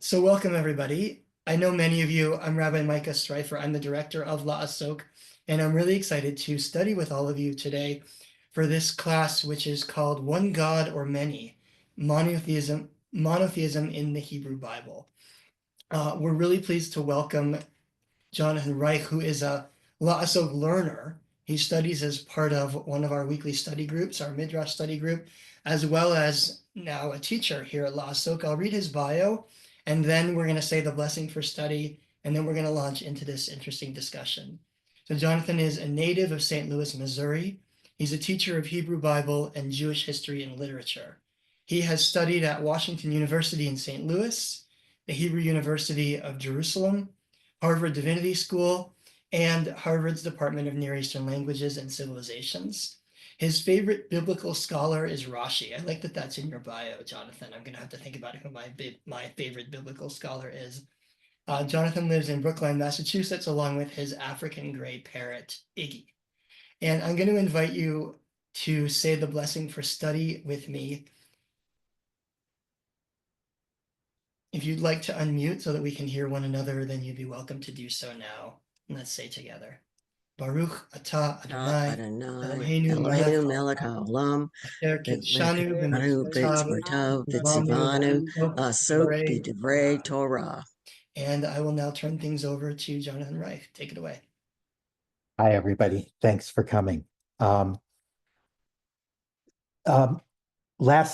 So welcome everybody. I know many of you, I'm Rabbi Micah Streifer. I'm the director of La Asok, and I'm really excited to study with all of you today for this class, which is called One God or Many, Monotheism in the Hebrew Bible. We're really pleased to welcome Jonathan Reich, who is a La Asok learner. He studies as part of one of our weekly study groups, our Midrash study group, as well as now a teacher here at La Asok. I'll read his bio, and then we're going to say the blessing for study, and then we're going to launch into this interesting discussion. So Jonathan is a native of St. Louis, Missouri. He's a teacher of Hebrew Bible and Jewish history and literature. He has studied at Washington University in St. Louis, the Hebrew University of Jerusalem, Harvard Divinity School, and Harvard's Department of Near Eastern Languages and Civilizations. His favorite biblical scholar is Rashi. I like that that's in your bio, Jonathan. I'm going to have to think about who my favorite biblical scholar is. Jonathan lives in Brookline, Massachusetts, along with his African gray parrot, Iggy. And I'm going to invite you to say the blessing for study with me. If you'd like to unmute so that we can hear one another, then you'd be welcome to do so now. And let's say together. Baruch atah Adonai, Eloheinu melech haolam, asher kidshanu b'mitzvotav v'tzivanu asok b'divrei Torah. And I will now turn things over to Jonathan Reich. Take it away. Hi, everybody. Thanks for coming. Last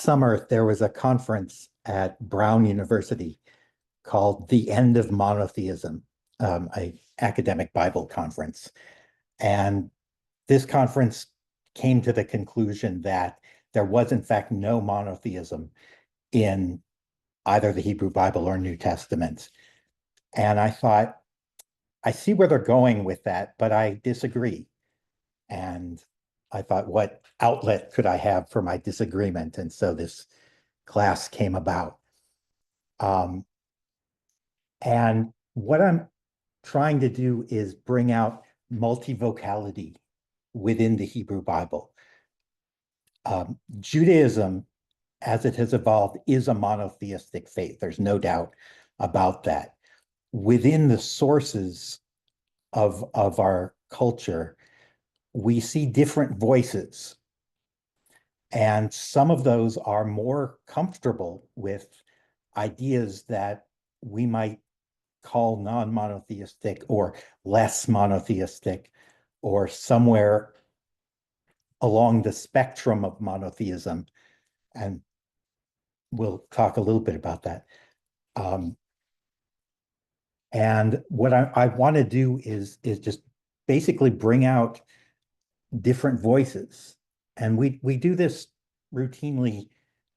summer, there was a conference at Brown University called The End of Monotheism, an academic Bible conference. And this conference came to the conclusion that there was, in fact, no monotheism in either the Hebrew Bible or New Testament. And I thought, I see where they're going with that, but I disagree. And I thought, what outlet could I have for my disagreement? And so this class came about. And what I'm trying to do is bring out multivocality within the Hebrew Bible. Judaism, as it has evolved, is a monotheistic faith. There's no doubt about that. Within the sources of our culture, we see different voices. And some of those are more comfortable with ideas that we might call non-monotheistic or less monotheistic, or somewhere along the spectrum of monotheism. And we'll talk a little bit about that. And what I want to do is just basically bring out different voices. And we do this routinely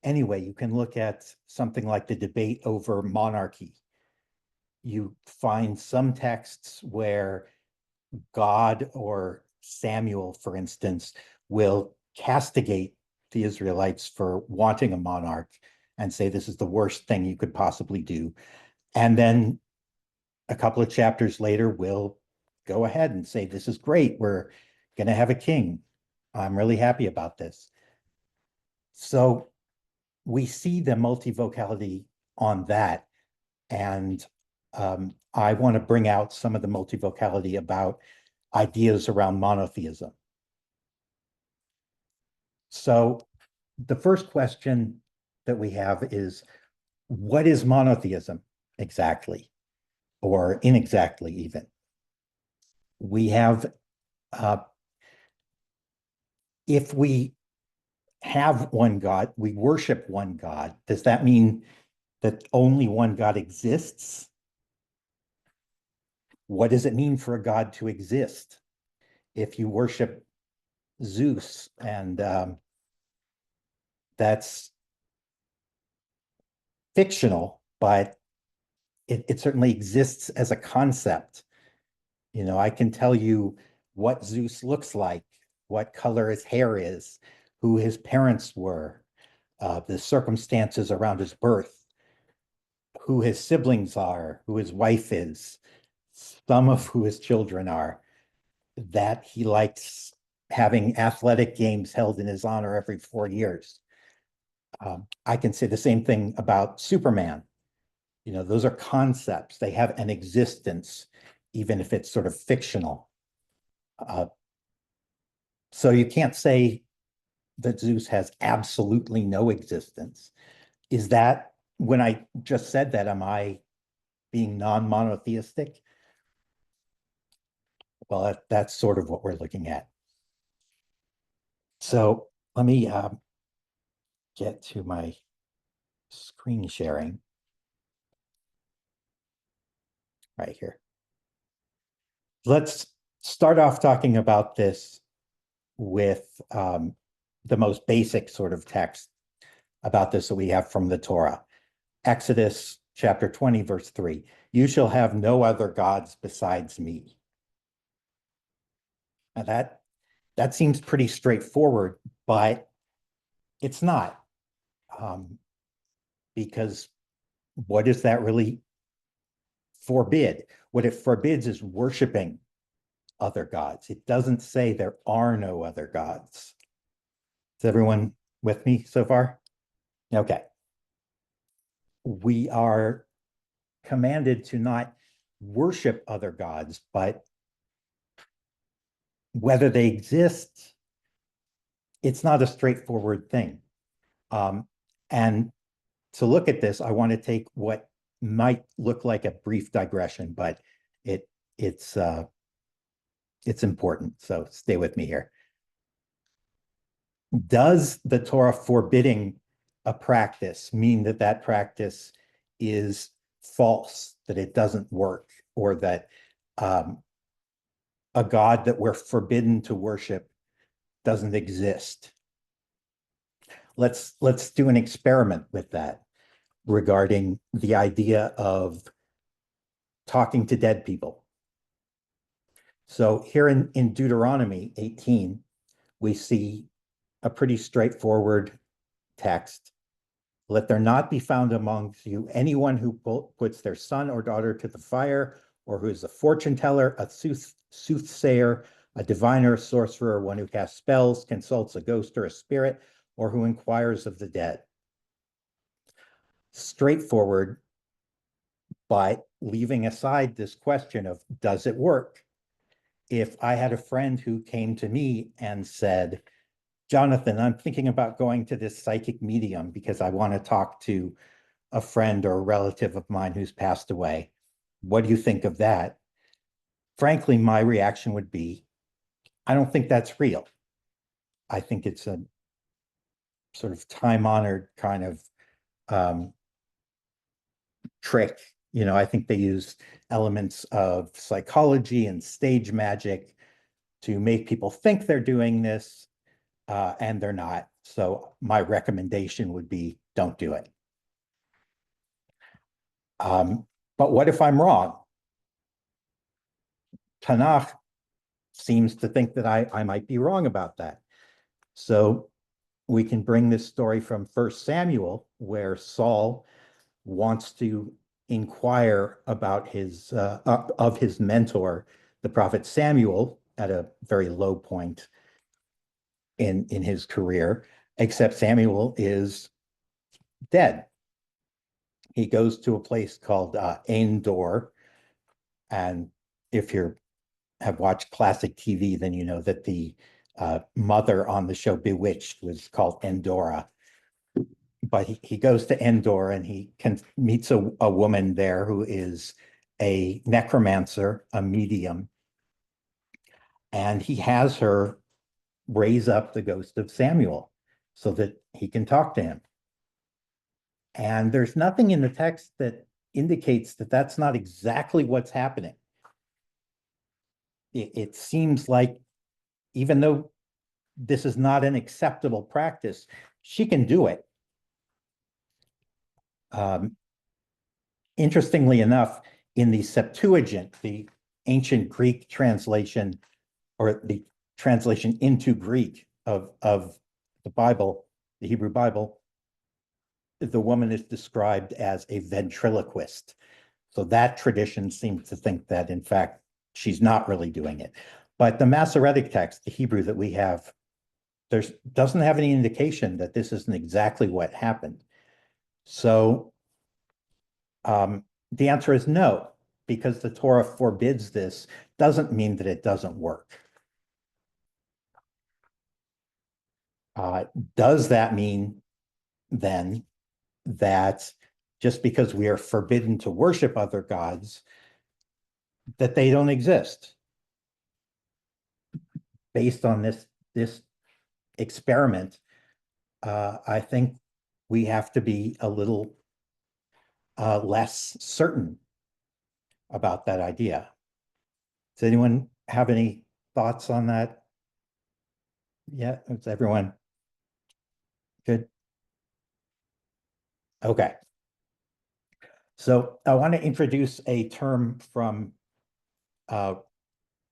anyway. You can look at something like the debate over monarchy. You find some texts where God or Samuel, for instance, will castigate the Israelites for wanting a monarch and say this is the worst thing you could possibly do. And then a couple of chapters later, we'll go ahead and say, this is great. We're going to have a king. I'm really happy about this. So we see the multivocality on that. And I want to bring out some of the multivocality about ideas around monotheism. So the first question that we have is, what is monotheism exactly, or inexactly even? We have, if we have one God, we worship one God, does that mean that only one God exists? What does it mean for a God to exist? If you worship Zeus, and that's fictional, but it certainly exists as a concept. You know, I can tell you what Zeus looks like, what color his hair is, who his parents were, the circumstances around his birth, who his siblings are, who his wife is, some of who his children are, that he likes having athletic games held in his honor every 4 years. I can say the same thing about Superman. Those are concepts. They have an existence, even if it's sort of fictional. So you can't say that Zeus has absolutely no existence. Is that, when I just said that, am I being non-monotheistic? Well, that's sort of what we're looking at. So let me get to my screen sharing right here. Let's start off talking about this with the most basic sort of text about this that we have from the Torah. Exodus chapter 20, verse 3. You shall have no other gods besides me. Now that seems pretty straightforward, but it's not. Because what does that really forbid? What it forbids is worshiping other gods. It doesn't say there are no other gods. Is everyone with me so far? Okay. We are commanded to not worship other gods, but whether they exist, it's not a straightforward thing. And to look at this, I want to take what might look like a brief digression, but it's important. So stay with me here. Does the Torah forbidding a practice mean that that practice is false, that it doesn't work, or that a God that we're forbidden to worship doesn't exist? Let's do an experiment with that regarding the idea of talking to dead people. So here in Deuteronomy 18, we see a pretty straightforward text. Let there not be found amongst you anyone who puts their son or daughter to the fire, or who is a fortune teller, a soothsayer, a diviner, a sorcerer, one who casts spells, consults a ghost or a spirit, or who inquires of the dead. Straightforward, but leaving aside this question of, does it work? If I had a friend who came to me and said, Jonathan, I'm thinking about going to this psychic medium because I want to talk to a friend or a relative of mine who's passed away. What do you think of that? Frankly, my reaction would be, I don't think that's real. I think it's a sort of time-honored kind of trick. I think they use elements of psychology and stage magic to make people think they're doing this, and they're not. So my recommendation would be, don't do it. But what if I'm wrong? Tanakh seems to think that I might be wrong about that. So we can bring this story from 1 Samuel, where Saul wants to inquire about of his mentor, the prophet Samuel, at a very low point in his career, except Samuel is dead. He goes to a place called Endor, and if you have watched classic TV, then you know that the mother on the show Bewitched was called Endora. But he goes to Endor and he meets a woman there who is a necromancer, a medium, and he has her raise up the ghost of Samuel so that he can talk to him. And there's nothing in the text that indicates that that's not exactly what's happening. It seems like, even though this is not an acceptable practice, she can do it. Interestingly enough, in the Septuagint, the ancient Greek translation, or the translation into Greek of the Bible, the Hebrew Bible, the woman is described as a ventriloquist. So that tradition seems to think that, in fact, she's not really doing it. But the Masoretic text, the Hebrew that we have, doesn't have any indication that this isn't exactly what happened. So The answer is no, because the Torah forbids this doesn't mean that it doesn't work. Does that mean then that just because we are forbidden to worship other gods, that they don't exist? Based on this experiment, I think we have to be a little less certain about that idea. Does anyone have any thoughts on that? Yeah, it's everyone good? Okay. So I want to introduce a term from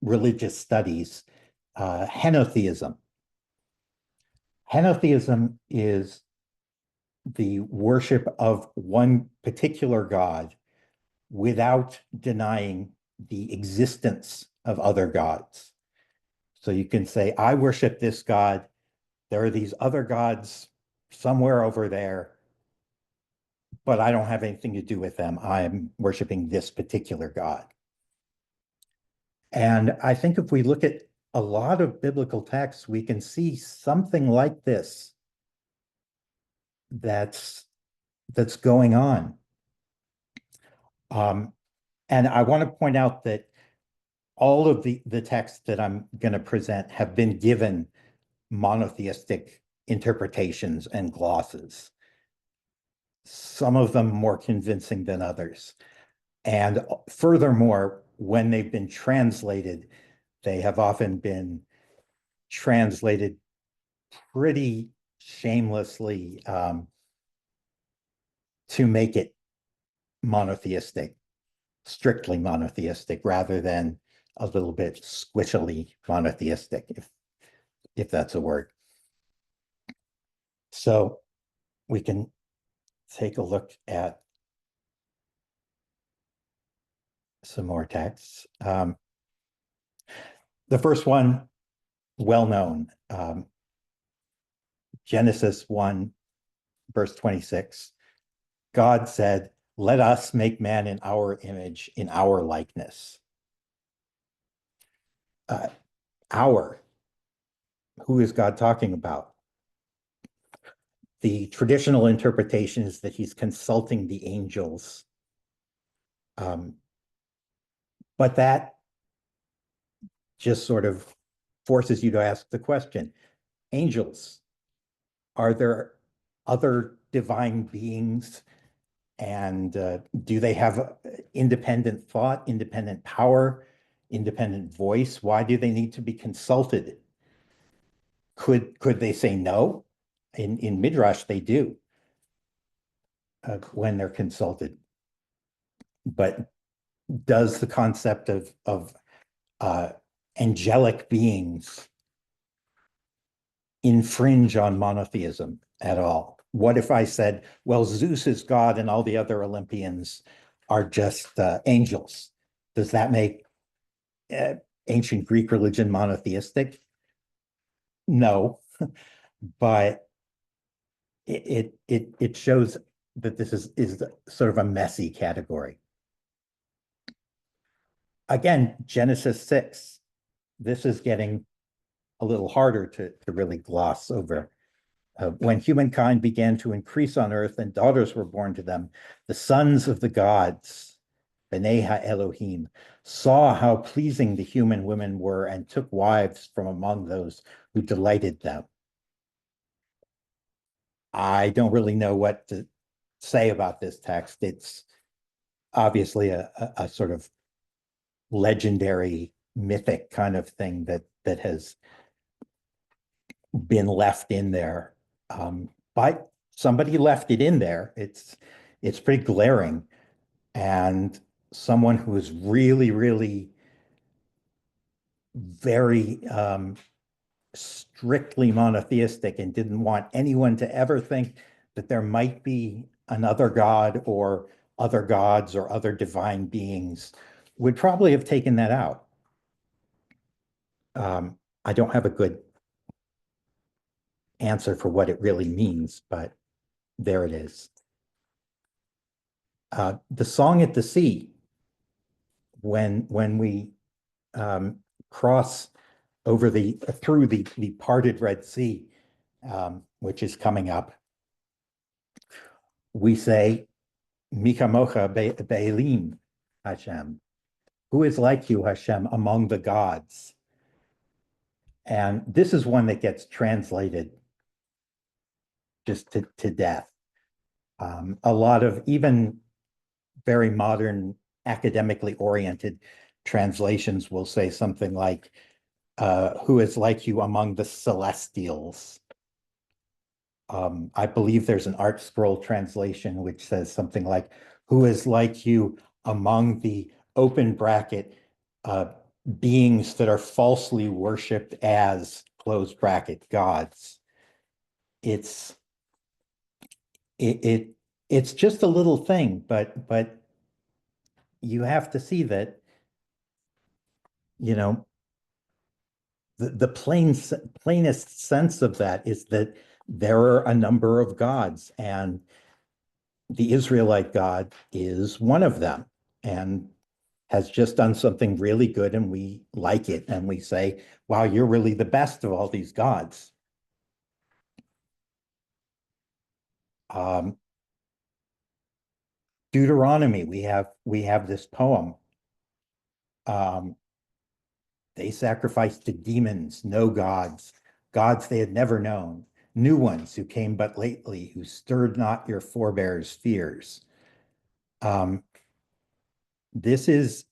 religious studies, henotheism. Henotheism is the worship of one particular god without denying the existence of other gods. So you can say, I worship this god. There are these other gods somewhere over there, but I don't have anything to do with them. I'm worshiping this particular god. And I think if we look at a lot of biblical texts, we can see something like this that's going on. And I want to point out that all of the texts that I'm going to present have been given monotheistic interpretations and glosses, some of them more convincing than others. And furthermore, when they've been translated, they have often been translated pretty shamelessly to make it monotheistic, strictly monotheistic, rather than a little bit squishily monotheistic, if that's a word. So we can take a look at some more texts. The first one, well known, Genesis 1, verse 26. God said, let us make man in our image, in our likeness. Who is God talking about? The traditional interpretation is that he's consulting the angels. But that just sort of forces you to ask the question, angels, are there other divine beings? And do they have independent thought, independent power, independent voice? Why do they need to be consulted? Could they say no? In Midrash, they do when they're consulted. But does the concept of angelic beings infringe on monotheism at all? What if I said, well, Zeus is God and all the other Olympians are just angels? Does that make ancient Greek religion monotheistic? No, but it shows that this is sort of a messy category. Again, Genesis 6, this is getting a little harder to really gloss over. When humankind began to increase on earth and daughters were born to them, the sons of the gods, B'nai Ha-Elohim, saw how pleasing the human women were and took wives from among those who delighted them. I don't really know what to say about this text. It's obviously a sort of legendary, mythic kind of thing that has been left in there. But somebody left it in there. It's pretty glaring. And someone who is really, really very strictly monotheistic and didn't want anyone to ever think that there might be another god or other gods or other divine beings would probably have taken that out. I don't have a good answer for what it really means, but there it is. The song at the sea, when we cross over through the parted Red Sea, which is coming up, we say, Mikamocha Be'elim Hashem. Who is like you, Hashem, among the gods? And this is one that gets translated just to death. A lot of even very modern, academically oriented translations will say something like, who is like you among the celestials? I believe there's an Art Scroll translation which says something like, who is like you among the open bracket beings that are falsely worshipped as closed bracket gods. It's just a little thing, but you have to see that, you know, the plainest sense of that is that there are a number of gods, and the Israelite God is one of them, and has just done something really good, and we like it, and we say, wow, you're really the best of all these gods. Deuteronomy, we have this poem. They sacrificed to demons, no gods, gods they had never known, new ones who came but lately, who stirred not your forebears' fears. This is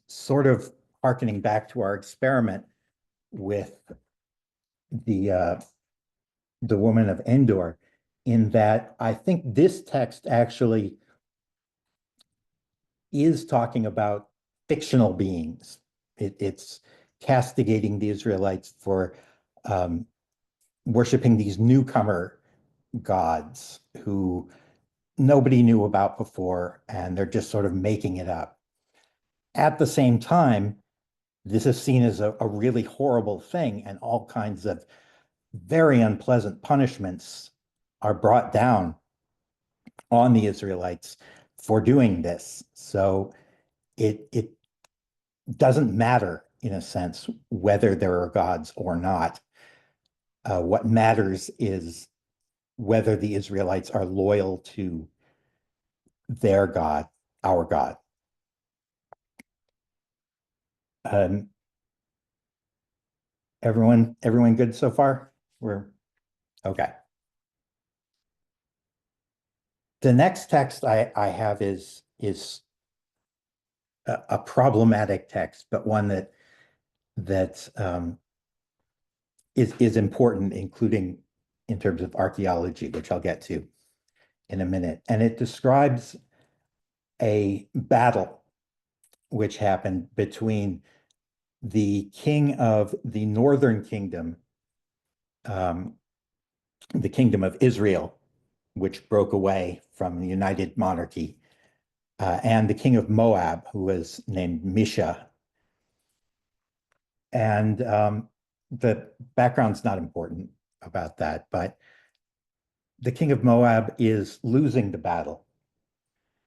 sort of hearkening back to our experiment with the woman of Endor, in that I think this text actually is talking about fictional beings. It's castigating the Israelites for worshiping these newcomer gods who nobody knew about before, and they're just sort of making it up. At the same time, this is seen as a really horrible thing, and all kinds of very unpleasant punishments are brought down on the Israelites for doing this. So it doesn't matter, in a sense, whether there are gods or not. What matters is whether the Israelites are loyal to their God, our God. Everyone good so far? We're okay. The next text I have is a problematic text, but one that is important, including in terms of archaeology, which I'll get to in a minute. And it describes a battle which happened between the king of the northern kingdom, the kingdom of Israel, which broke away from the united monarchy, and the king of Moab, who was named Misha. And the background's not important about that, but the king of Moab is losing the battle.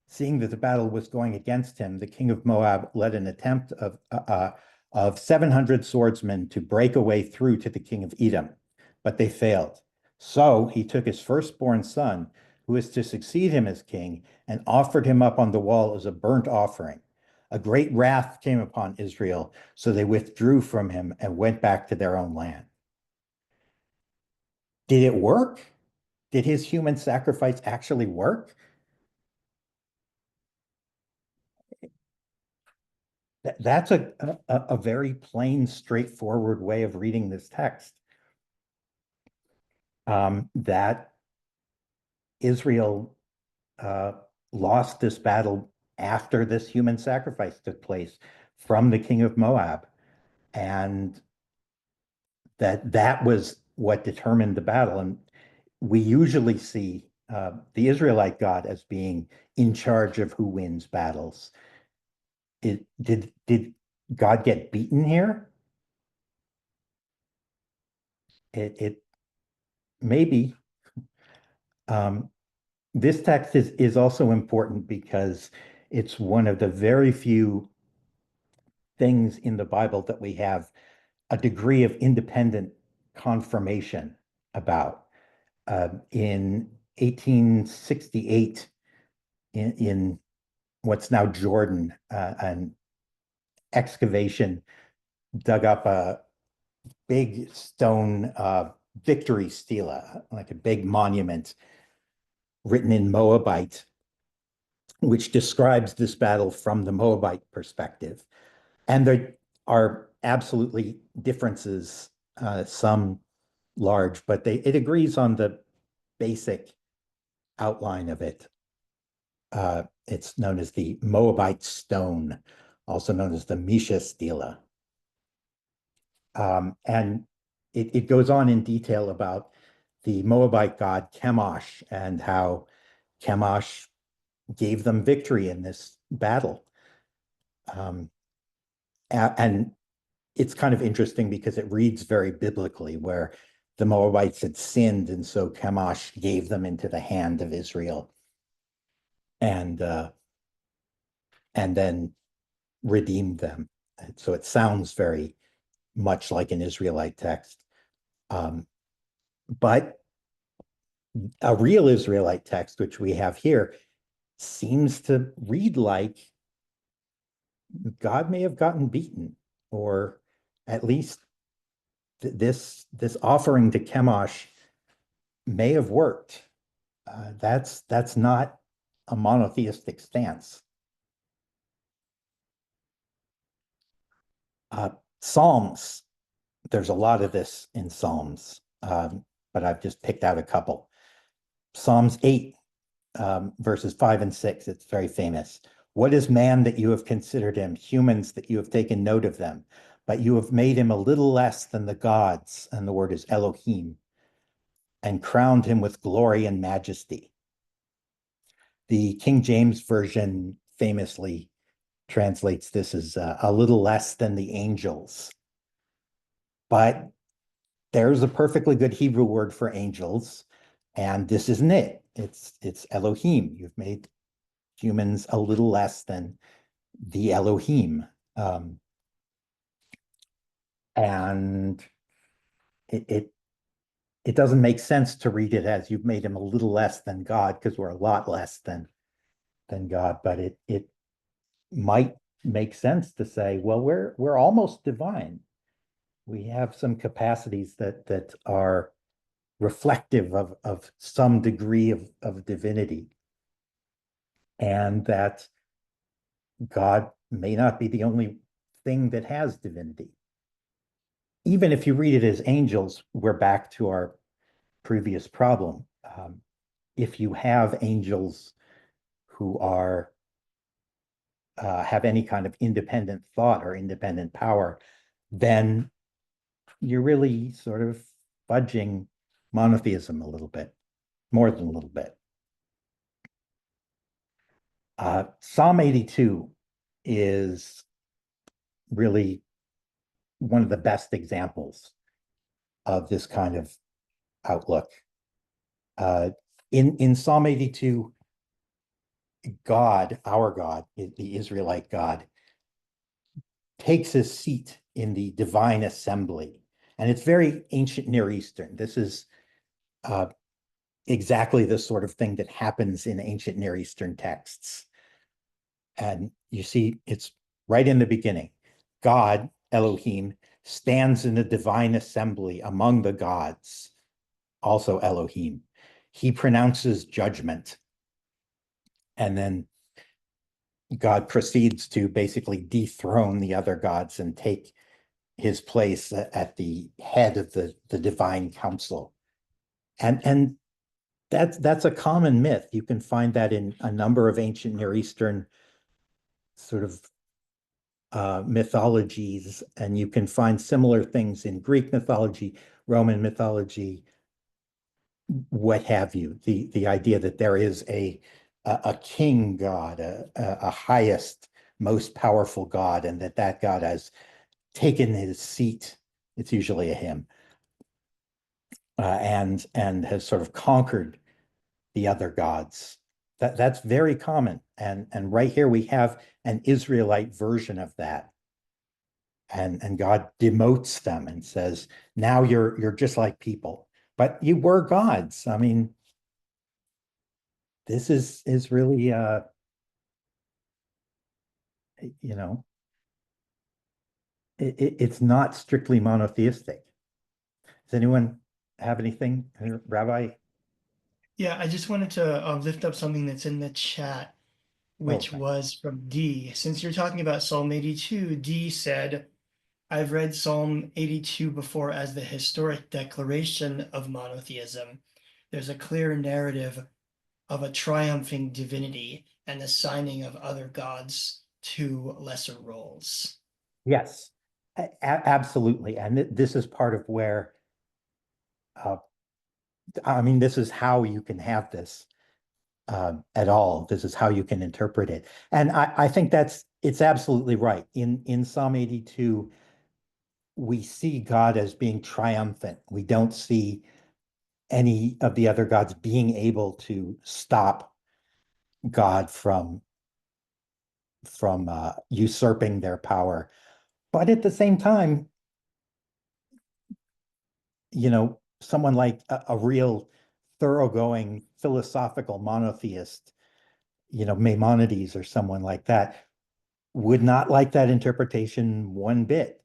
Seeing that the battle was going against him, the king of Moab led an attempt of 700 swordsmen to break a way through to the king of Edom, but they failed. So he took his firstborn son, who was to succeed him as king, and offered him up on the wall as a burnt offering. A great wrath came upon Israel, so they withdrew from him and went back to their own land. Did it work? Did his human sacrifice actually work? That's a very plain, straightforward way of reading this text. That Israel lost this battle after this human sacrifice took place from the king of Moab, and that was what determined the battle. And we usually see the Israelite God as being in charge of who wins battles. Did God get beaten here? It maybe. this text is also important because it's one of the very few things in the Bible that we have a degree of independent confirmation about. In 1868, in what's now Jordan, an excavation dug up a big stone victory stela, like a big monument written in Moabite, which describes this battle from the Moabite perspective. And there are absolutely differences, some large, but it agrees on the basic outline of it. It's known as the Moabite stone, also known as the Misha stela. And it goes on in detail about the Moabite god Chemosh and how Chemosh gave them victory in this battle. And it's kind of interesting because it reads very biblically, where the Moabites had sinned, and so Chemosh gave them into the hand of Israel, and then redeemed them. So it sounds very much like an Israelite text. But a real Israelite text, which we have here, seems to read like God may have gotten beaten, or at least this offering to Chemosh may have worked. That's not a monotheistic stance. Psalms, there's a lot of this in Psalms, but I've just picked out a couple. Psalms 8, verses 5 and 6, it's very famous. What is man that you have considered him, humans that you have taken note of them, but you have made him a little less than the gods, and the word is Elohim, and crowned him with glory and majesty. The King James Version famously translates this as a little less than the angels. But there's a perfectly good Hebrew word for angels, and this isn't it. It's Elohim. You've made humans a little less than the Elohim. And it doesn't make sense to read it as you've made him a little less than God, because we're a lot less than God. But it might make sense to say, well, we're almost divine. We have some capacities that are reflective of some degree of divinity, and that God may not be the only thing that has divinity. Even if you read it as angels, we're back to our previous problem. If you have angels who are have any kind of independent thought or independent power, then you're really sort of fudging monotheism a little bit, more than a little bit. Psalm 82 is really one of the best examples of this kind of outlook. In Psalm 82, God, our God, the Israelite God, takes his seat in the divine assembly. And it's very ancient Near Eastern. This is exactly the sort of thing that happens in ancient Near Eastern texts. And you see, it's right in the beginning. God, Elohim, stands in a divine assembly among the gods, also Elohim. He pronounces judgment. And then God proceeds to basically dethrone the other gods and take his place at the head of the divine council. And that's a common myth. You can find that in a number of ancient Near Eastern sort of mythologies, and you can find similar things in Greek mythology, Roman mythology, what have you. The idea that there is a king god, a highest, most powerful god, and that god has taken his seat. It's usually a him, and has sort of conquered the other gods. That's very common. And right here we have an Israelite version of that. And God demotes them and says, now you're just like people, but you were gods. I mean, this is really you know, it's not strictly monotheistic. Does anyone have anything, Rabbi? Yeah, I just wanted to lift up something that's in the chat, which Okay. was from D. Since you're talking about Psalm 82, D said, I've read Psalm 82 before as the historic declaration of monotheism. There's a clear narrative of a triumphing divinity and assigning of other gods to lesser roles. Yes, absolutely. And this is part of where, uh, I mean, this is how you can have this at all. This is how you can interpret it. And I think it's absolutely right. In Psalm 82, we see God as being triumphant. We don't see any of the other gods being able to stop God from usurping their power. But at the same time, someone like a real thoroughgoing philosophical monotheist, Maimonides or someone like that, would not like that interpretation one bit,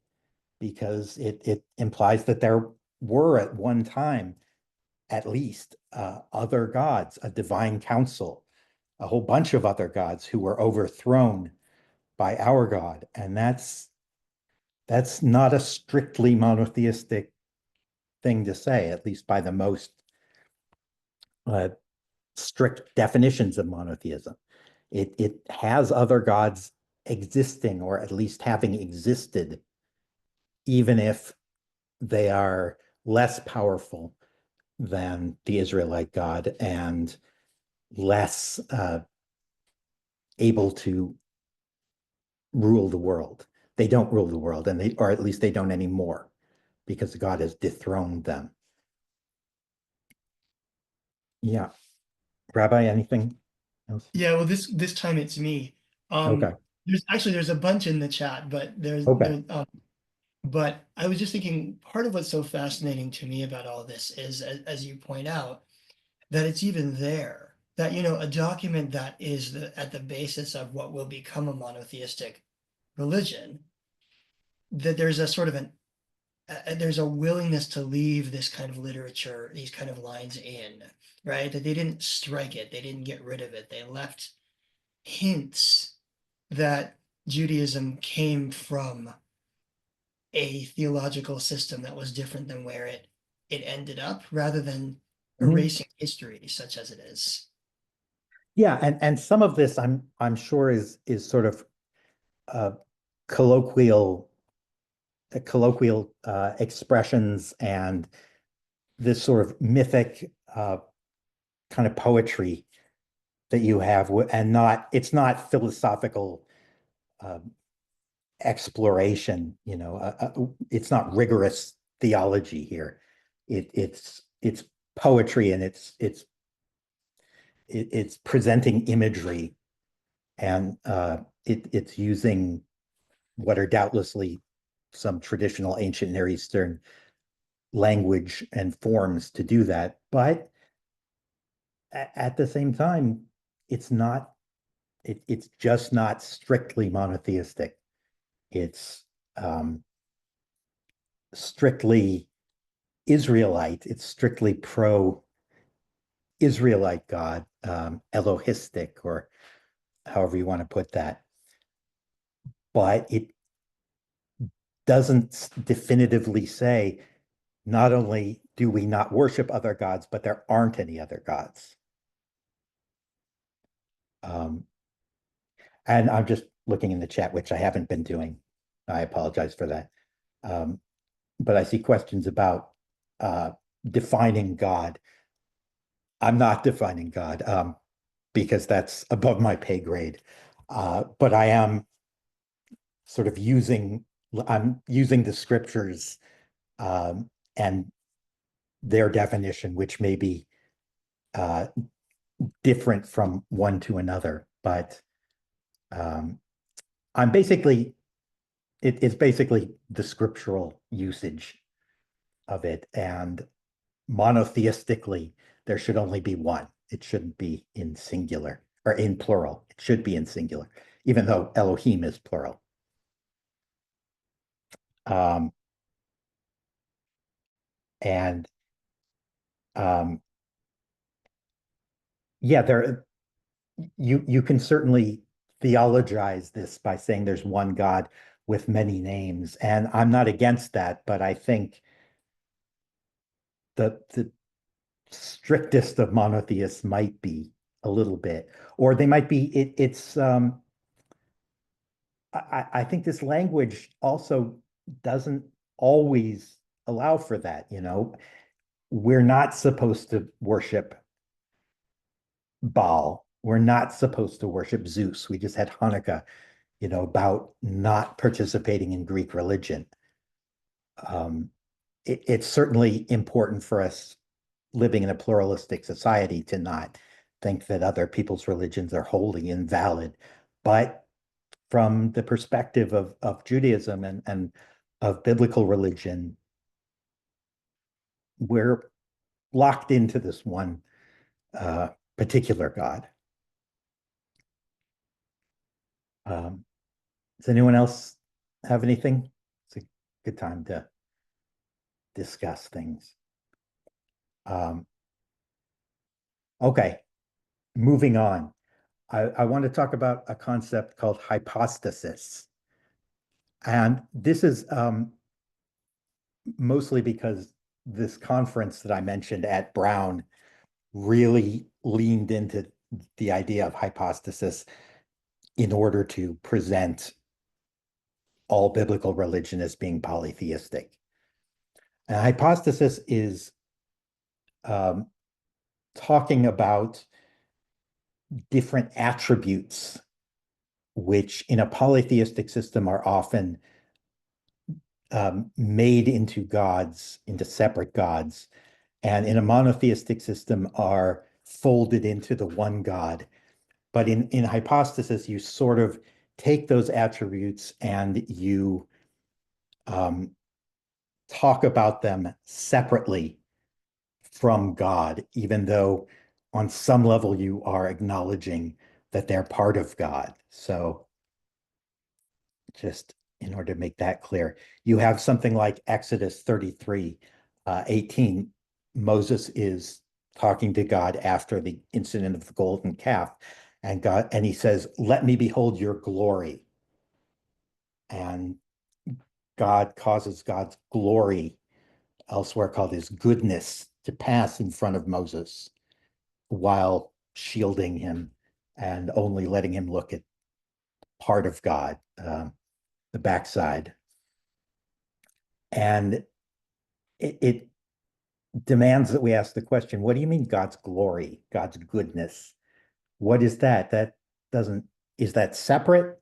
because it implies that there were at one time, at least, other gods, a divine council, a whole bunch of other gods who were overthrown by our God. And that's not a strictly monotheistic thing to say, at least by the most uh, strict definitions of monotheism. It has other gods existing, or at least having existed, even if they are less powerful than the Israelite God and less able to rule the world. They don't rule the world, or at least they don't anymore, because God has dethroned them. Yeah. Rabbi, anything else? Yeah, well, this time it's me. Okay. There's a bunch in the chat, but Okay. but I was just thinking, part of what's so fascinating to me about all this is, as you point out, that it's even there. That, a document that is at the basis of what will become a monotheistic religion, that there's a sort of there's a willingness to leave this kind of literature, these kind of lines in, right? That they didn't strike it, they didn't get rid of it, they left hints that Judaism came from a theological system that was different than where it ended up, rather than Mhm. erasing history such as it is. Yeah, and some of this I'm sure is sort of uh, colloquial expressions, and this sort of mythic kind of poetry that you have, and it's not philosophical uh, exploration. It's not rigorous theology here. It's poetry, and it's presenting imagery, and it's using what are doubtlessly some traditional ancient Near Eastern language and forms to do that. But at the same time, it's not it's just not strictly monotheistic. It's strictly Israelite. It's strictly pro-Israelite God, Elohistic, or however you want to put that. But it doesn't definitively say, not only do we not worship other gods, but there aren't any other gods. Um, and I'm just looking in the chat, which I haven't been doing. I apologize for that. But I see questions about defining God. I'm not defining God, because that's above my pay grade. But I am sort of I'm using the scriptures and their definition, which may be different from one to another, but I'm basically, it's basically the scriptural usage of it. And monotheistically, there should only be one. It shouldn't be in singular or in plural. It should be in singular, even though Elohim is plural. And yeah, you can certainly theologize this by saying there's one God with many names, and I'm not against that, but I think the strictest of monotheists might be a little bit, or they might be. It's I think this language also doesn't always allow for that. We're not supposed to worship Baal. We're not supposed to worship Zeus. We just had Hanukkah, about not participating in Greek religion. It's certainly important for us living in a pluralistic society to not think that other people's religions are wholly invalid. But from the perspective of Judaism and of biblical religion, we're locked into this one particular God. Does anyone else have anything? It's a good time to discuss things. Okay, moving on. I want to talk about a concept called hypostasis. And this is mostly because this conference that I mentioned at Brown really leaned into the idea of hypostasis in order to present all biblical religion as being polytheistic. And hypostasis is talking about different attributes, which in a polytheistic system are often made into gods, into separate gods, and in a monotheistic system are folded into the one God. But in hypostasis, you sort of take those attributes and you talk about them separately from God, even though on some level you are acknowledging that they're part of God. So just in order to make that clear, you have something like Exodus 33, 18. Moses is talking to God after the incident of the golden calf, and he says, "Let me behold your glory." And God causes God's glory, elsewhere called his goodness, to pass in front of Moses while shielding him and only letting him look at part of God, the backside. And it demands that we ask the question, what do you mean God's glory, God's goodness? What is that? Is that separate?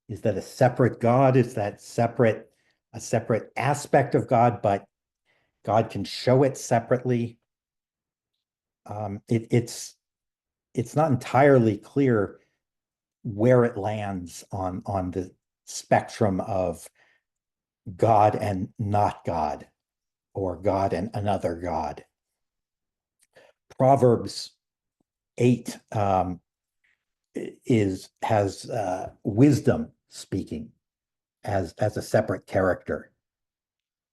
Is that a separate God? Is that a separate aspect of God, but God can show it separately? It's not entirely clear where it lands on the spectrum of God and not God, or God and another God. Proverbs 8 has wisdom speaking as a separate character.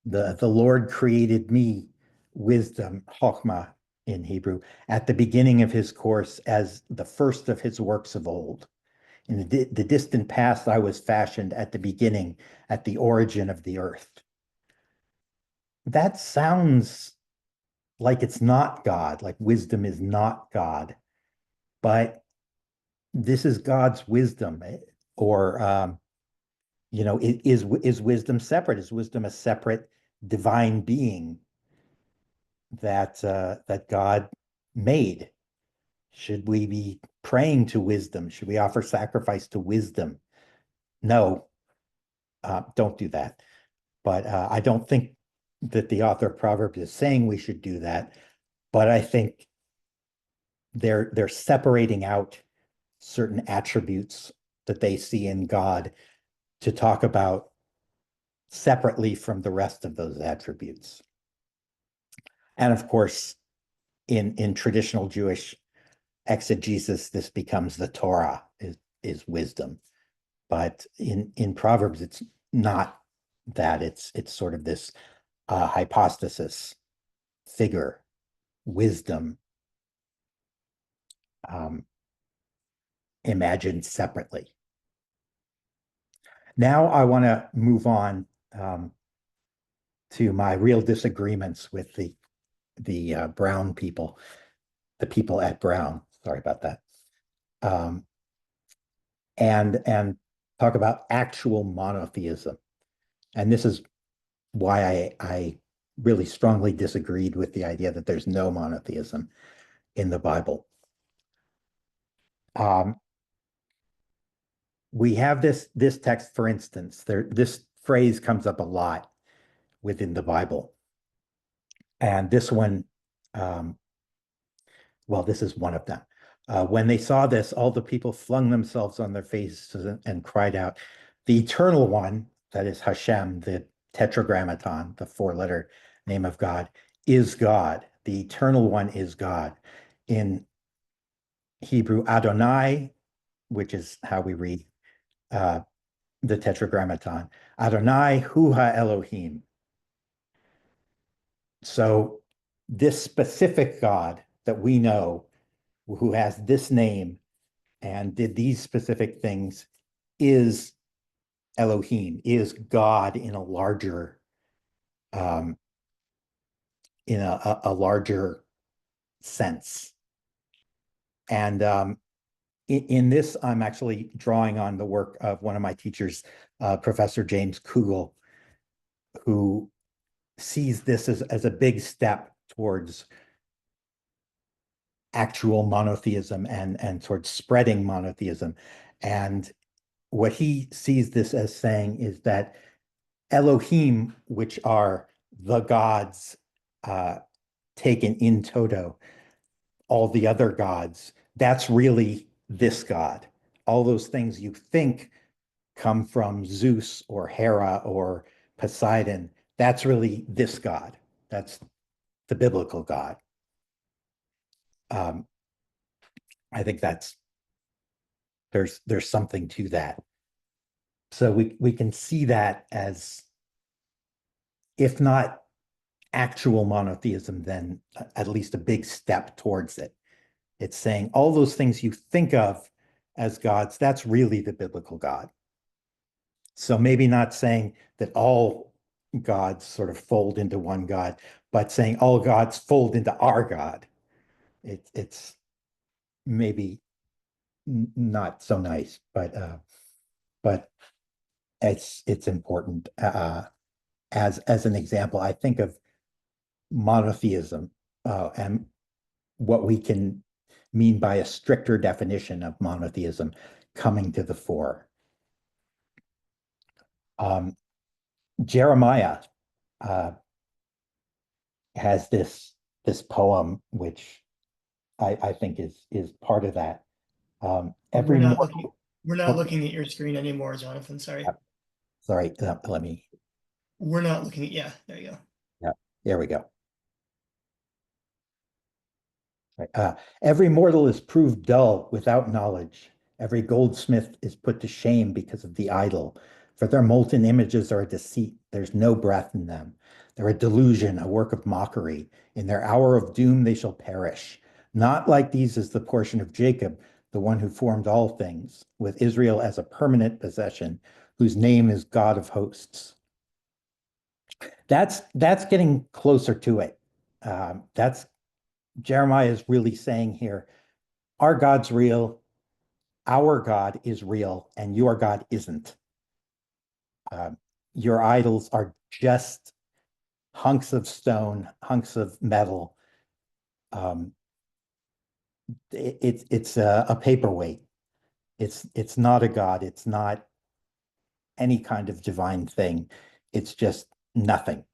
The Lord created me, wisdom, chokhmah in Hebrew, at the beginning of his course as the first of his works of old. In the distant past, I was fashioned at the beginning, at the origin of the earth. That sounds like it's not God, like wisdom is not God, but this is God's wisdom. Or, is wisdom separate? Is wisdom a separate divine being that God made? Should we be praying to wisdom? Should we offer sacrifice to wisdom? No, don't do that. But I don't think that the author of Proverbs is saying we should do that. But I think they're separating out certain attributes that they see in God to talk about separately from the rest of those attributes. And of course, in traditional Jewish exegesis, this becomes the Torah, is wisdom. But in Proverbs, it's not that. It's sort of this hypostasis, figure, wisdom, imagined separately. Now I want to move on to my real disagreements with the Brown people, the people at Brown. Sorry about that. And talk about actual monotheism. And this is why I really strongly disagreed with the idea that there's no monotheism in the Bible. We have this text, for instance, this phrase comes up a lot within the Bible. And this one, well, this is one of them. When they saw this, all the people flung themselves on their faces and cried out, "The eternal one," that is Hashem, the tetragrammaton, the four-letter name of God, is God. The eternal one is God. In Hebrew, Adonai, which is how we read the tetragrammaton, Adonai hu ha-Elohim. So this specific God that we know, who has this name and did these specific things, is Elohim, is God in a larger, in a larger sense. And in this, I'm actually drawing on the work of one of my teachers, Professor James Kugel, who sees this as a big step towards actual monotheism and towards spreading monotheism. And what he sees this as saying is that Elohim, which are the gods taken in toto, all the other gods, that's really this God. All those things you think come from Zeus or Hera or Poseidon, that's really this God. That's the biblical God. I think there's something to that. So we can see that as, if not actual monotheism, then at least a big step towards it. It's saying all those things you think of as gods, that's really the biblical God. So maybe not saying that all gods sort of fold into one God, but saying all gods fold into our God. It's maybe not so nice, but it's important. As an example, I think of monotheism and what we can mean by a stricter definition of monotheism coming to the fore. Jeremiah has this poem, which I think is part of that. We're not looking at your screen anymore, Jonathan. Sorry. Sorry, let me. We're not looking at, yeah, there you go. Yeah, there we go. Right. Every mortal is proved dull without knowledge. Every goldsmith is put to shame because of the idol. For their molten images are a deceit. There's no breath in them. They're a delusion, a work of mockery. In their hour of doom, they shall perish. Not like these is the portion of Jacob, the one who formed all things, with Israel as a permanent possession, whose name is God of hosts. That's getting closer to it. That's Jeremiah is really saying here, our God's real, our God is real, and your God isn't. Your idols are just hunks of stone, hunks of metal. It's a paperweight. It's not a God. It's not any kind of divine thing. It's just nothing.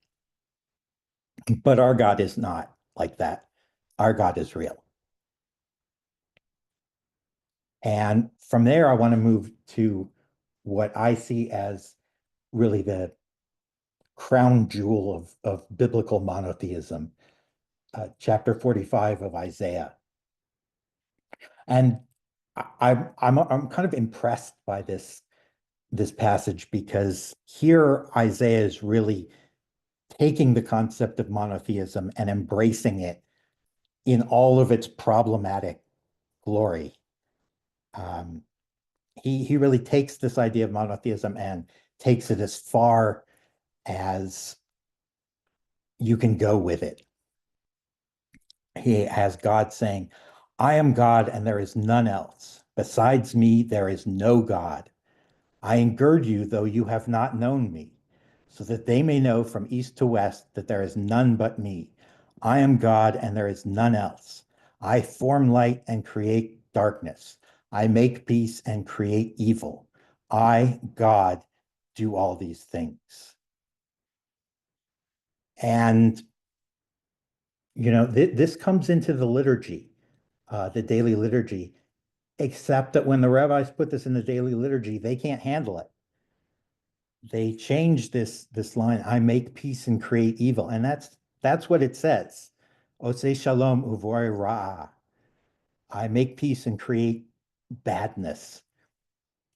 But our God is not like that. Our God is real. And from there, I want to move to what I see as really the crown jewel of biblical monotheism, chapter 45 of Isaiah. And I'm kind of impressed by this passage, because here Isaiah is really taking the concept of monotheism and embracing it in all of its problematic glory. He really takes this idea of monotheism and takes it as far as you can go with it. He has God saying, I am God and there is none else. Besides me, there is no God. I engird you, though you have not known me, so that they may know from east to west that there is none but me. I am God and there is none else. I form light and create darkness. I make peace and create evil. I, God, do all these things. And, this comes into the liturgy, the daily liturgy, except that when the rabbis put this in the daily liturgy, they can't handle it. They change this line, I make peace and create evil. And that's what it says. Oseh shalom uvorei ra'ah. I make peace and create badness.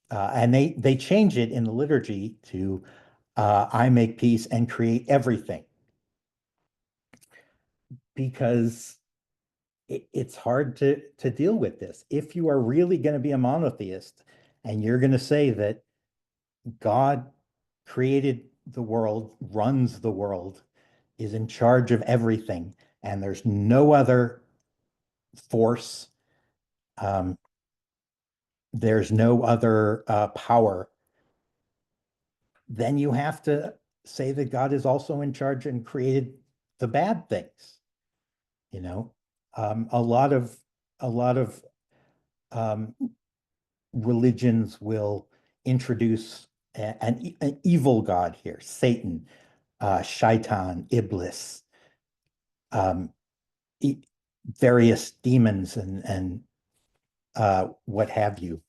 And they change it in the liturgy to I make peace and create everything. Because it's hard to deal with this. If you are really going to be a monotheist and you're going to say that God created the world, runs the world, is in charge of everything, and there's no other force, there's no other power, then you have to say that God is also in charge and created the bad things. A lot of religions will introduce an evil God here, Satan, Shaitan, Iblis, various demons and what have you,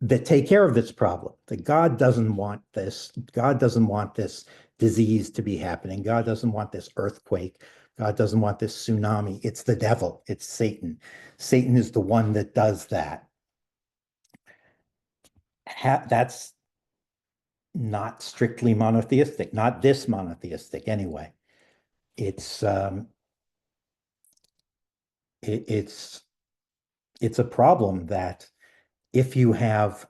that take care of this problem. That God doesn't want this. God doesn't want this disease to be happening. God doesn't want this earthquake. God doesn't want this tsunami. It's the devil. It's Satan. Satan is the one that does that. That's not strictly monotheistic, not this monotheistic anyway. It's it's a problem that if you have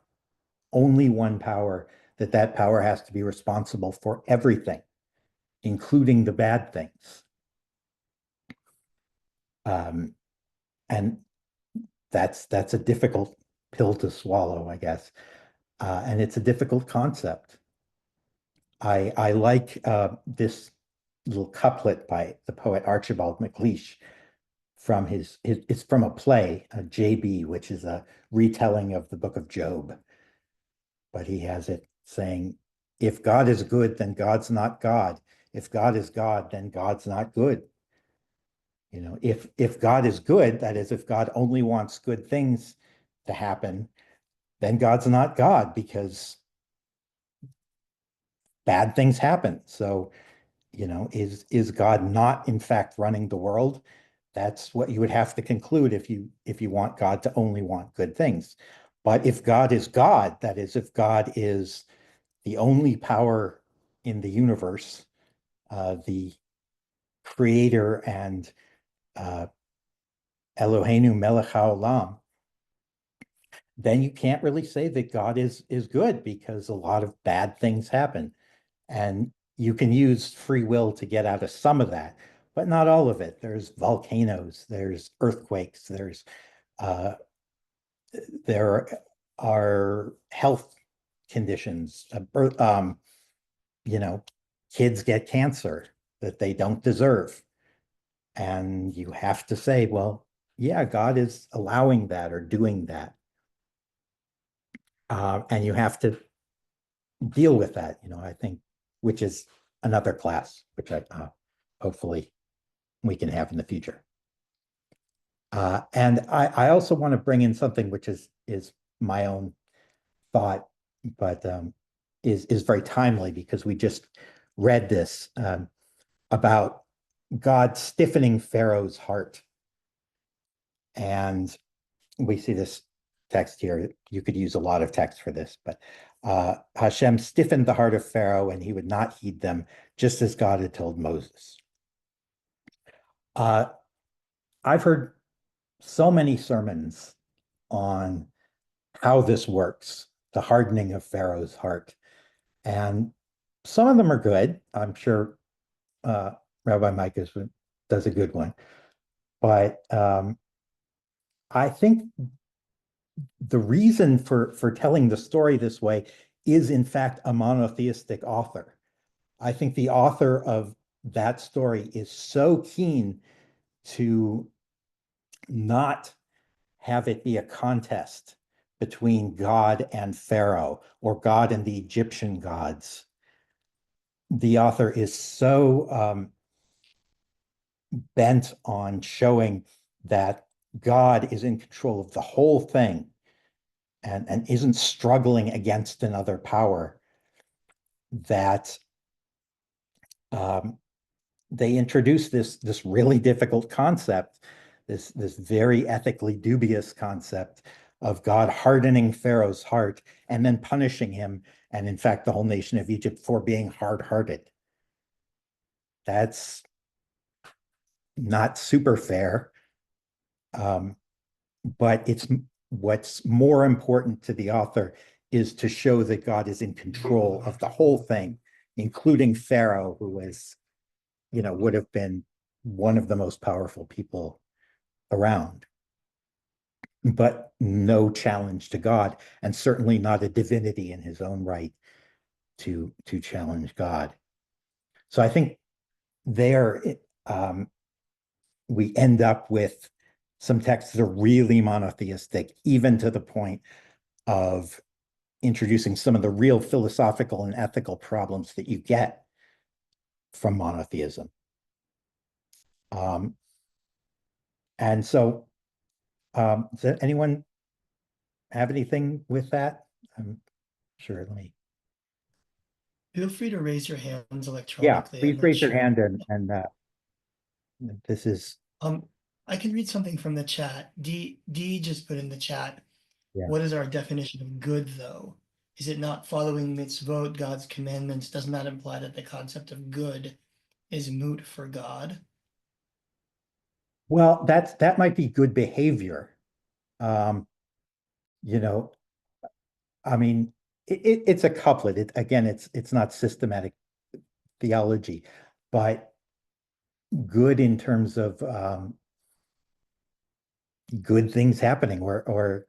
only one power, that power has to be responsible for everything, including the bad things. And that's a difficult pill to swallow, I guess. And it's a difficult concept. I like this little couplet by the poet Archibald MacLeish from it's from a play, JB, which is a retelling of the book of Job. But he has it saying, if God is good, then God's not God. If God is God, then God's not good. If God is good, that is, if God only wants good things to happen, then God's not God, because bad things happen. So, is God not in fact running the world? That's what you would have to conclude if you want God to only want good things. But if God is God, that is, if God is the only power in the universe, the creator and Eloheinu melech haolam, then you can't really say that God is good, because a lot of bad things happen. And you can use free will to get out of some of that, but not all of it. There's volcanoes, there's earthquakes, there are health conditions. Kids get cancer that they don't deserve. And you have to say, well, yeah, God is allowing that or doing that. And you have to deal with that, I think, which is another class, which I hopefully we can have in the future. And I also want to bring in something which is my own thought, but is very timely because we just read this about God stiffening Pharaoh's heart. And we see this text here. You could use a lot of text for this, but Hashem stiffened the heart of Pharaoh and he would not heed them, just as God had told Moses. I've heard so many sermons on how this works, the hardening of Pharaoh's heart. And some of them are good. I'm sure Rabbi Micah does a good one. But I think the reason for telling the story this way is, in fact, a monotheistic author. I think the author of that story is so keen to not have it be a contest between God and Pharaoh or God and the Egyptian gods. The author is so bent on showing that God is in control of the whole thing and isn't struggling against another power that they introduce this really difficult concept, this very ethically dubious concept of God hardening Pharaoh's heart and then punishing him, and in fact, the whole nation of Egypt for being hard-hearted. That's not super fair, but it's what's more important to the author is to show that God is in control of the whole thing, including Pharaoh, who was, would have been one of the most powerful people around, but no challenge to God, and certainly not a divinity in his own right to challenge God. So I think there we end up with some texts that are really monotheistic, even to the point of introducing some of the real philosophical and ethical problems that you get from monotheism. And so, does anyone have anything with that? I'm sure. Let me. Feel free to raise your hands Yeah, electronically. please raise your hand and this is. I can read something from the chat. D just put in the chat. Yeah. What is our definition of good, though? Is it not following mitzvot, God's commandments? Doesn't that imply that the concept of good is moot for God? Well, that might be good behavior. You know, I mean, it's a couplet. Again, it's not systematic theology, but good in terms of good things happening, or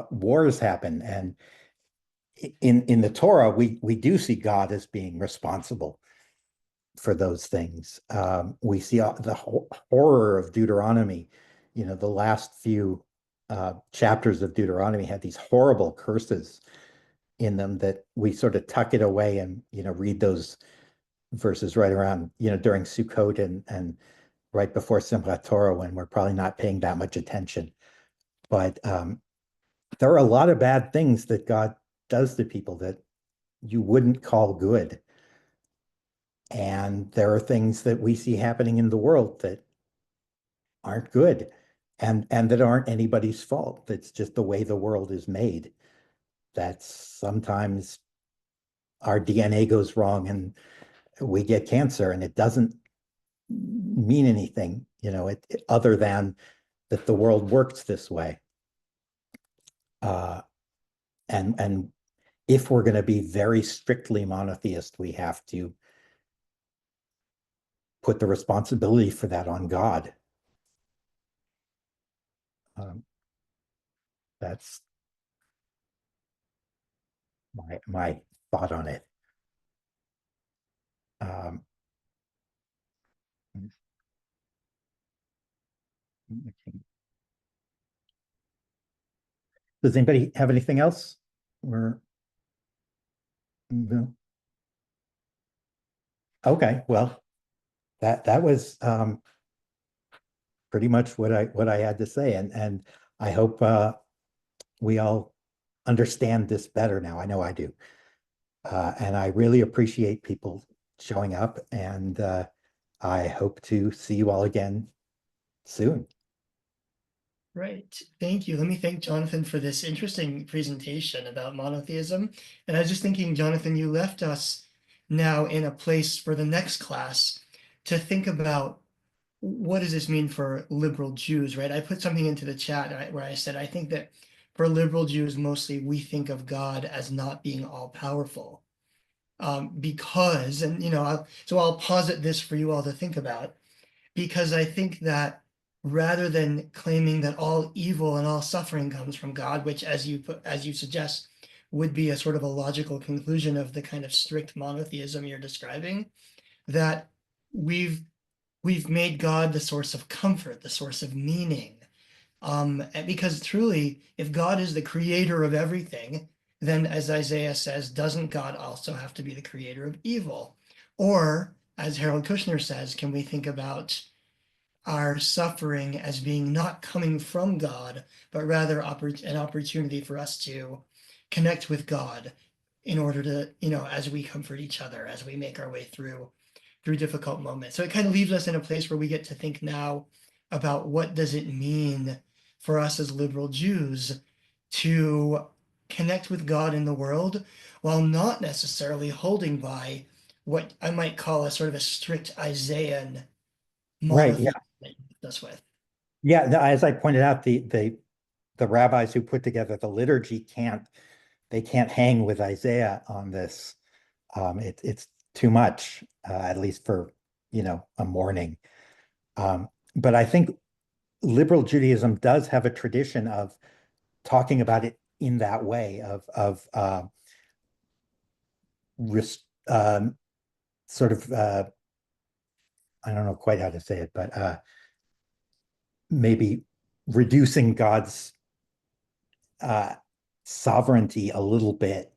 wars happen, and in the Torah, we do see God as being responsible for those things. We see the horror of Deuteronomy. The last few chapters of Deuteronomy had these horrible curses in them that we sort of tuck it away and read those verses right around during Sukkot and right before Simchat Torah, when we're probably not paying that much attention. But there are a lot of bad things that God does to people that you wouldn't call good. And there are things that we see happening in the world that aren't good and that aren't anybody's fault. That's just the way the world is made. That sometimes our DNA goes wrong and we get cancer, and it doesn't mean anything, other than that the world works this way. And if we're going to be very strictly monotheist, we have to put the responsibility for that on God. That's my thought on it. Does anybody have anything else? Or no? Okay, well, that was pretty much what I had to say. And I hope we all understand this better now. I know I do. And I really appreciate people showing up, and I hope to see you all again soon. Right. Thank you. Let me thank Jonathan for this interesting presentation about monotheism. And I was just thinking, Jonathan, you left us now in a place for the next class to think about what does this mean for liberal Jews, right? I put something into the chat where I said, I think that for liberal Jews, mostly we think of God as not being all powerful. Because, and so I'll posit this for you all to think about, because I think that rather than claiming that all evil and all suffering comes from God, which as you suggest, would be a sort of a logical conclusion of the kind of strict monotheism you're describing, that we've made God the source of comfort, the source of meaning. Because truly, if God is the creator of everything, then as Isaiah says, doesn't God also have to be the creator of evil? Or, as Harold Kushner says, can we think about our suffering as being not coming from God, but rather an opportunity for us to connect with God in order to, as we comfort each other, as we make our way through difficult moments. So it kind of leaves us in a place where we get to think now about what does it mean for us as liberal Jews to connect with God in the world while not necessarily holding by what I might call a sort of a strict Isaiah Right. Yeah. monotheism that you left us with. Yeah. As I pointed out, the rabbis who put together the liturgy can't hang with Isaiah on this. It's too much, at least for a morning. But I think liberal Judaism does have a tradition of talking about it in that way of sort of I don't know quite how to say it, but maybe reducing God's sovereignty a little bit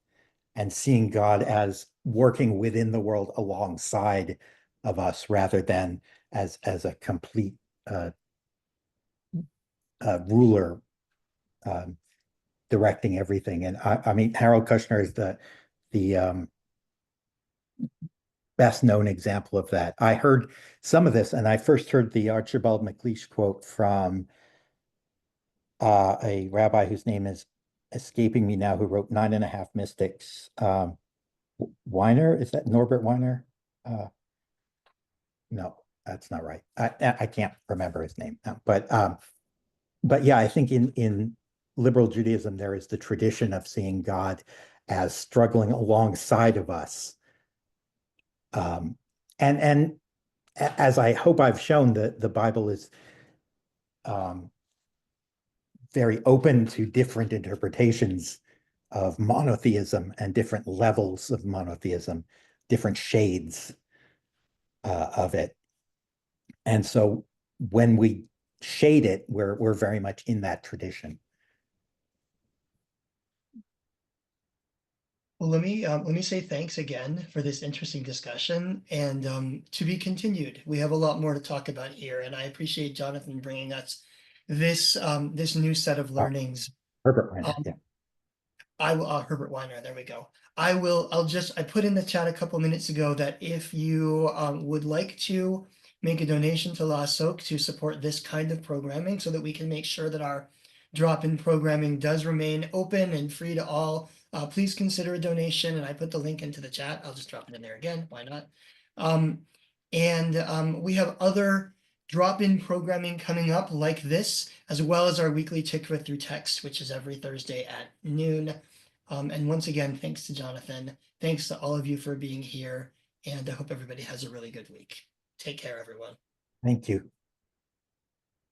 and seeing God as working within the world alongside of us rather than as a complete ruler directing everything. And I mean, Harold Kushner is the best known example of that. I heard some of this, and I first heard the Archibald MacLeish quote from a rabbi whose name is escaping me now, who wrote 9.5 Mystics. Weiner, is that Norbert Weiner? No, that's not right. I can't remember his name now. But yeah, I think in liberal Judaism, there is the tradition of seeing God as struggling alongside of us. And as I hope I've shown, the Bible is very open to different interpretations of monotheism and different levels of monotheism, different shades of it. And so when we shade it, we're very much in that tradition. Well, let me say thanks again for this interesting discussion, and to be continued. We have a lot more to talk about here, and I appreciate Jonathan bringing us this new set of learnings. Herbert Weiner, yeah. I will Herbert Weiner, there we go. I put in the chat a couple minutes ago that if you would like to make a donation to La Soak to support this kind of programming so that we can make sure that our drop-in programming does remain open and free to all, please consider a donation, and I put the link into the chat. I'll just drop it in there again, why not? We have other drop-in programming coming up like this, as well as our weekly Tikva through text, which is every Thursday at noon. And once again, thanks to Jonathan. Thanks to all of you for being here, and I hope everybody has a really good week. Take care, everyone. Thank you.